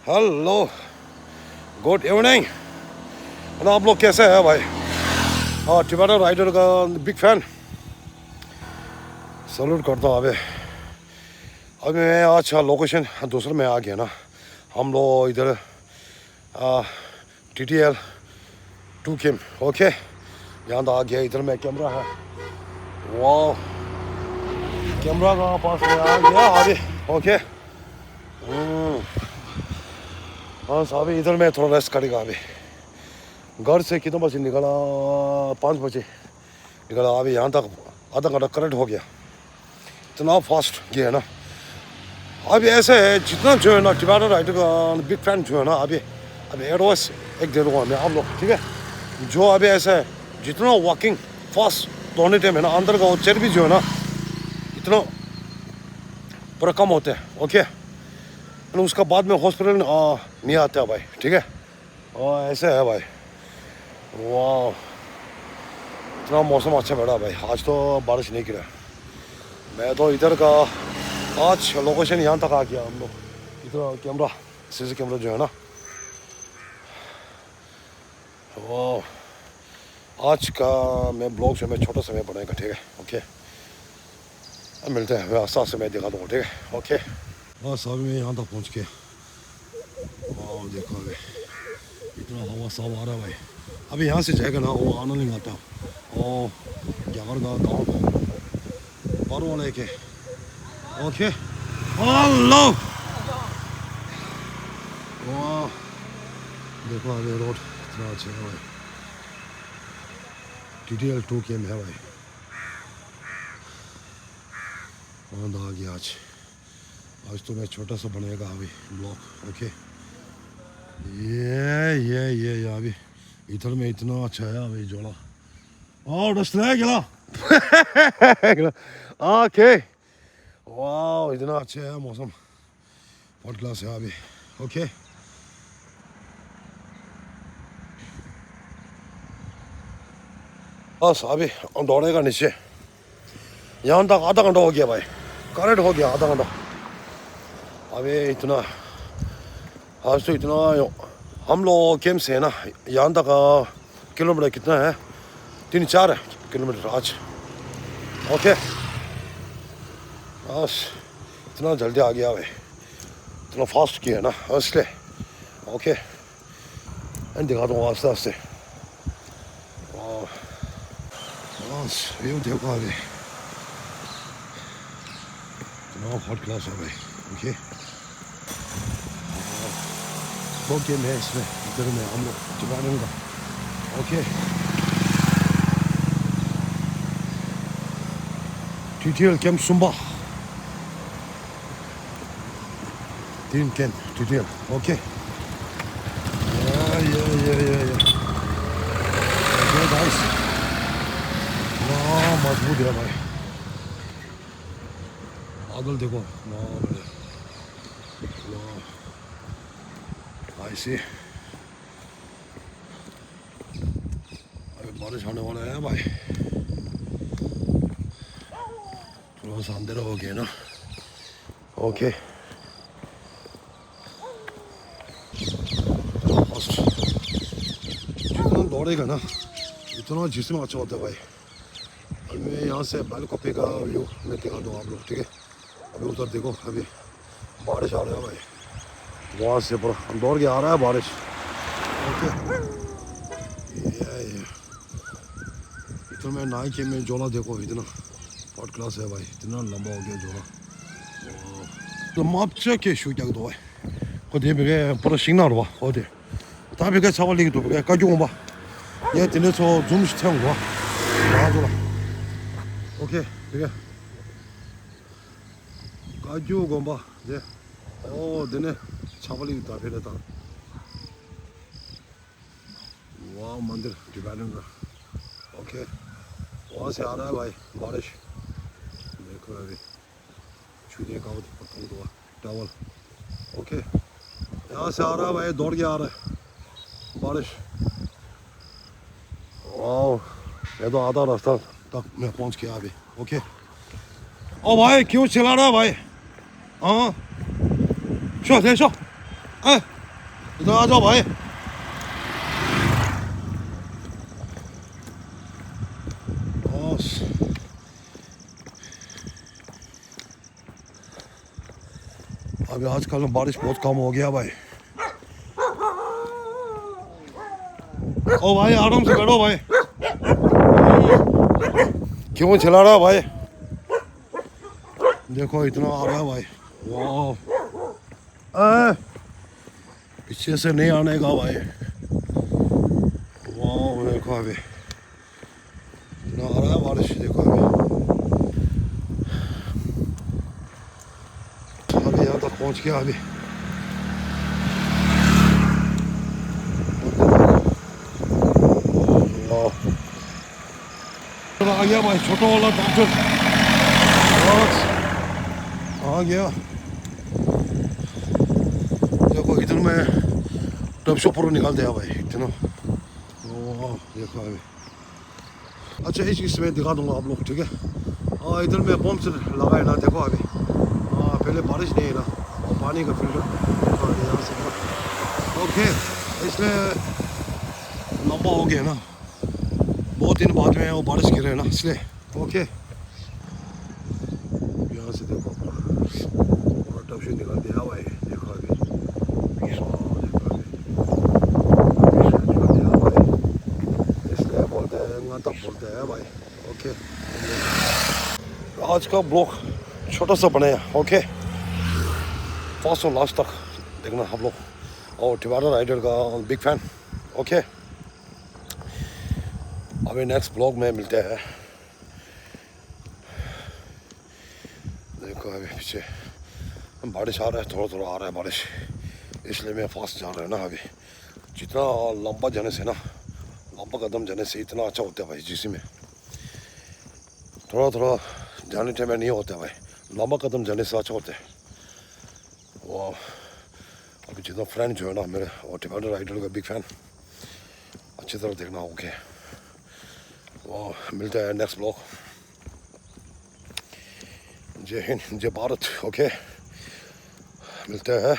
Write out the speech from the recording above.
Hello, good evening. आप लोग कैसे हैं भाई? हाँ, टिबेटन राइडर का बिग फैन, सल्यूट करता हूँ। अभी मैं आज लोकेशन दूसरे में आ गया ना। हम लोग इधर TTL 2 केम। ओके, यहाँ तो आ गया। इधर में कैमरा है। वाह, कैमरा का पास में आ गया अभी। ओके, हाँ साहब, इधर में थोड़ा रेस्ट करेगा अभी। घर से कितना बजे निकला? 5 बजे निकला। अभी यहाँ तक आधा घंटा करेक्ट हो गया। इतना फास्ट गया है ना। अभी ऐसे है, जितना जो है ना टिबेटन राइडर का बिग फैन जो है ना, अभी एडवाइस एक दे दूँगा मैं आप लोग, ठीक है? जो अभी ऐसा है, जितना वॉकिंग फास्ट दौड़ने टाइम है ना, अंदर का चर्बी जो है ना, इतना पूरा कम होता है। ओके, उसका बाद में हॉस्पिटल नहीं आता है भाई, ठीक है? और ऐसे है भाई। वाह, इतना मौसम अच्छा बैठा भाई। आज तो बारिश नहीं गिरा। मैं तो इधर का आज लोकेशन यहाँ तक आ गया। हम लोग इधर कैमरा, CC कैमरा जो है ना। वाह, आज का मैं ब्लॉग जो मैं छोटा सा मैं बनाएगा, ठीक है? ओके, अब मिलते हैं। मैं आस्ता से मैं दिखा दूँगा, ठीक है? ओके, बस अभी मैं यहाँ तक पहुँच गया। वाह, देखो अभी इतना हवा साफ आ रहा है भाई। अभी यहाँ से जाएगा ना, वो आनंद नहीं आता। ओ ग्यावर गाँव बारू वाले के। Okay, hello. वाह, देखो अभी रोड इतना अच्छा है भाई। TTL 2 केम है भाई। वहाँ आ गया आज तो मैं छोटा सा बनेगा अभी ब्लॉग। ओके, ये अभी इधर में इतना अच्छा है अभी जोड़ा। और रस्ते गया। ओके, वाह, इतना अच्छा है मौसम। फर्स्ट क्लास है अभी। ओके, बस अभी दौड़ेगा नीचे। यहाँ तक आधा घंटा हो गया भाई, करेक्ट हो गया आधा घंटा। अभी इतना आज तो इतना हम लोग कैंप से है ना, यहाँ तक किलोमीटर कितना है? 3-4 किलोमीटर आज। ओके, बस इतना जल्दी आ गया भाई, इतना फास्ट किया है ना इसलिए। ओके, एंड दिखा दूँगा आस्ते आस्ते। बस व्यू देखो अभी, इतना हॉट क्लास है भाई। ओके, दो गेम है इसमें, इधर में हम लोग टिबेटन का। Okay, TTL camp zumba 3 camp TTL। Okay, guys, वाह मजबूत है भाई। बादल देखो, वाह बढ़िया। आई सी, अभी बारिश आने वाला है भाई। थोड़ा सा अंधेरा हो गया ना। ओके, जितना दौड़ेगा ना इतना जिस्म अच्छा होता है भाई। अभी मैं यहाँ से बालकोपी का व्यू मैं दिखा दूँ आप लोग, ठीक है? अभी उधर देखो, अभी बारिश आ रहा है भाई। वहाँ से पूरा दौड़ के आ रहा है बारिश। ओके, ये इतना मैं नाई के में जोला देखो, इतना फर्स्ट क्लास है भाई। इतना लंबा हो गया जोला। मापचे के शू क्या दो है 어디 베게 보러 시그널 와 어디 다 베게 잡을리기도 베게 가지고 봐. 얘 뒤에서 좀씩 태운 거야. 나와줘라. 오케이 베게 가지고 봐. 네. 너네 잡을리기도 베레다. वाह मंदिर टिबेटन का। ओके, वहाँ से आ रहा है भाई बारिश। देखो अभी छुने का टावल। ओके, यहाँ से आ रहा है भाई, दौड़ के आ रहा है बारिश। वाह, मैं तो आधा रास्ता तक मैं पहुँच गया अभी। ओके, ओ भाई क्यों चिल्ला रहा है भाई? हाँ, शो दे शो, इधर आ जाओ भाई। बस अभी आजकल बारिश बहुत कम हो गया भाई। ओ भाई आराम से बैठो भाई। क्यों चिल्ला रहा भाई? देखो इतना आ रहा है भाई। वाह, पीछे से नहीं आने का भाई। वाह देखो अभी इतना आ रहा है बारिश। देखो अभी यहाँ तक पहुँच गया अभी। आ गया भाई छोटा वाला डॉक्टर। आ गया। देखो इधर में टब शो पूरा निकाल दिया भाई इतना। वाह देखो अभी। अच्छा इस चीज़ में दिखा दूंगा आप लोग, ठीक है। हाँ इधर में पंप से लगाए ना, देखो अभी। हाँ पहले बारिश नहीं है ना, और पानी का फिल्टर यहाँ से। ओके इसलिए लंबा हो गया ना, बहुत दिन बाद में वो बारिश गिरे है ना, इसलिए। ओके यहाँ से देखो पूरा टब से निकाल दिया भाई। देखो अभी तब बोलते हैं भाई। ओके आज का ब्लॉग छोटा सा बनाया। ओके फर्स्ट और लास्ट तक देखना आप लोग, और टिवाडा राइडर का बिग फैन। ओके अभी नेक्स्ट ब्लॉग में मिलते हैं। देखो अभी पीछे बारिश आ रहा है, थोड़ा थोड़ा आ रहा है बारिश, इसलिए मैं फास्ट जा रहा है ना अभी। जितना लंबा जाने से ना, लंबा कदम जाने से इतना अच्छा होता है भाई जीसी में। थोड़ा थोड़ा जाने टाइम में नहीं होता है भाई, लंबा कदम जाने से अच्छा होता है। वो अभी जितना फ्रेंड जो है ना मेरे, और टिवाडा राइडर का बिग फैन, अच्छी तरह देखना। ओके वो मिलते हैं नेक्स्ट ब्लॉग। जय हिंद जय भारत। ओके मिलते हैं।